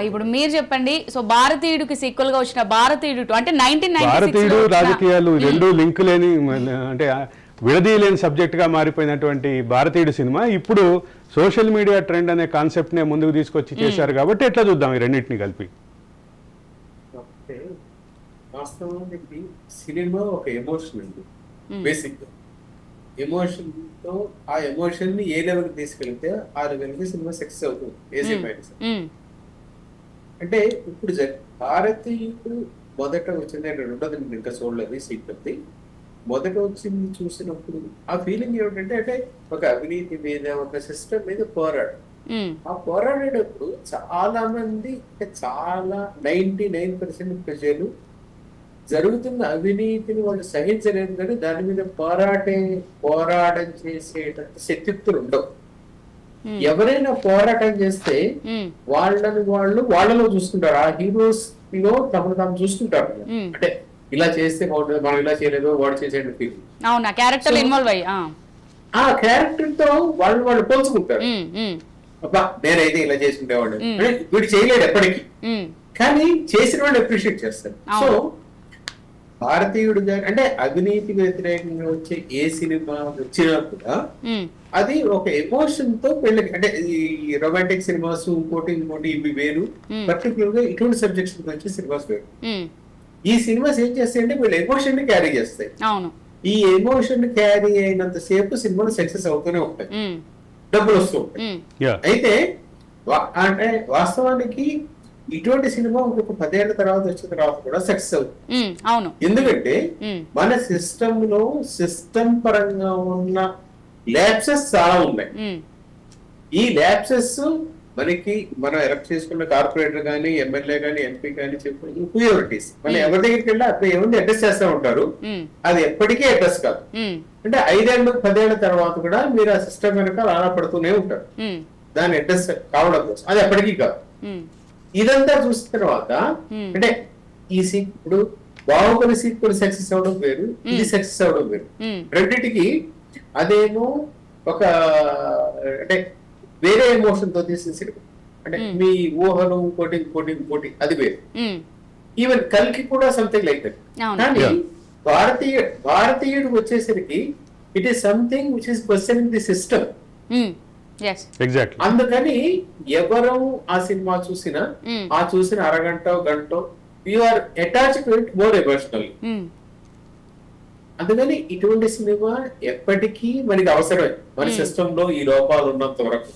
ఇప్పుడు మీరు చెప్పండి. సో భారతీయుడికి సీక్వెల్ గా వచ్చిన భారతీయుడు అంటే భారతీయుడు రాజకీయాలు రెండు లింక్ లేని అంటే విడదీయలేని సబ్జెక్ట్ గా మారిపోయినటువంటి భారతీయుడు సినిమా ఇప్పుడు సోషల్ మీడియా ట్రెండ్ అనే కాన్సెప్ట్ నే ముందుకు తీసుకొచ్చి చేశారు కాబట్టి ఎట్లా చూద్దాం ఈ రెండింటిని కలిపి. వాస్తవానికి సినిమా ఒక ఎమోషన్ అండి. బేసిక్ ఎమోషన్ తో ఆ ఎమోషన్ ని ఏ లెవెల్ కి తీసుకెళ్తే ఆ లెవెల్ కి సినిమా సక్సెస్ అవుతుంది. ఏ సినిమా అంటే ఇప్పుడు భారతీయుడు మొదట వచ్చింది రెండోది ఇంకా చూడలేదు సీక్వెల్. మొదట వచ్చింది చూసినప్పుడు ఆ ఫీలింగ్ ఏమిటంటే అంటే ఒక అవినీతి మీద ఒక సిస్టమ్ మీద పోరాడు. ఆ పోరాడేటప్పుడు చాలా మంది చాలా 99% ప్రజలు జరుగుతున్న అవినీతిని వాళ్ళు సహించలేదు కానీ దాని మీద పోరాటం చేసేటట్టు శక్తిత్తులు ఉండవు. ఎవరైనా పోరాటం చేస్తే వాళ్ళలో చూసుకుంటారు. ఆ హీరోస్ లో తమను తాము చూసుకుంటారు. అంటే ఇలా చేస్తే బాగుంటుంది, మనం ఇలా చేయలేదు, వాడు చేసేది ఫీల్. అవునా క్యారెక్టర్ ఇన్వాల్వ్ అయ్యి ఆ క్యారెక్టర్ తో వాళ్ళు పోల్చుకుంటారు. అబ్బా నేనైతే ఇలా చేసుకుంటేవాడు, వీడు చేయలేడు ఎప్పటికీ, కానీ చేసిన వాళ్ళు అప్రిషియేట్ చేస్తారు. సో భారతీయుడు అంటే అవినీతి వ్యతిరేకంగా వచ్చే ఏ సినిమా వచ్చినా కూడా అది ఒక ఎమోషన్ తో పెళ్ళి. అంటే ఈ రొమాంటిక్ సినిమాస్ ఇంకోటి ఇవి వేరు, పర్టికులర్ గా ఇటువంటి సబ్జెక్ట్స్ వచ్చే సినిమాస్ వేరు. ఈ సినిమాస్ ఏం చేస్తాయంటే వీళ్ళు ఎమోషన్ ని క్యారీ చేస్తాయి. ఈ ఎమోషన్ ని క్యారీ అయినంత సేపు సినిమాలు సక్సెస్ అవుతూనే ఉంటాయి, డబ్బులు వస్తూ ఉంటాయి. అయితే అంటే వాస్తవానికి ఇటువంటి సినిమా ఒక 10 ఏళ్ల తర్వాత వచ్చిన తర్వాత కూడా సక్సెస్ అవుతుంది. ఎందుకంటే మన సిస్టమ్ పరంగా ఉన్న ల్యాప్సెస్ చాలా ఉన్నాయి. ఈ ల్యాప్సెస్ మనం ఎలక్ట్ చేసుకున్న కార్పొరేటర్ కానీ ఎమ్మెల్యే కానీ ఎంపీ కానీ చెప్పిన ఇంప్యూరిటీస్ మనం ఎవరి దగ్గరికి వెళ్ళి అక్కడ ఏముంది అడ్రస్ చేస్తూ ఉంటారు. అది ఎప్పటికీ అడ్రస్ కాదు. అంటే 5 ఏళ్ళు 10 ఏళ్ల తర్వాత కూడా మీరు ఆ సిస్టమ్ వెనక రానా పడుతూనే ఉంటారు దాని అడ్రస్ కావడం కోసం. అది ఎప్పటికీ కాదు. ఇదంతా చూసిన తర్వాత అంటే ఇప్పుడు బాహుబలి సీక్వెల్ సక్సెస్ అవడం వేరు, ఇది సక్సెస్ అవడం వేరు. రెండింటికి అదేమో ఒక అంటే వేరే ఎమోషన్ తో తీసిన సినిమా. అంటే మీ ఊహలు ఇంకోటి అది వేరు. ఈవెన్ కల్కి కూడా సంథింగ్ లైక్ దట్. కానీ భారతీయుడు వచ్చేసరికి it is something which is questioning the system. అందుకని ఎవరు ఆ సినిమా చూసినా ఆ చూసిన అరగంట గంట you are attached to it more emotional. అందుకని ఇటువంటి సినిమా ఎప్పటికీ మనకి అవసరమే మన సిస్టమ్ లో ఈ లోపాలు ఉన్నంత వరకు.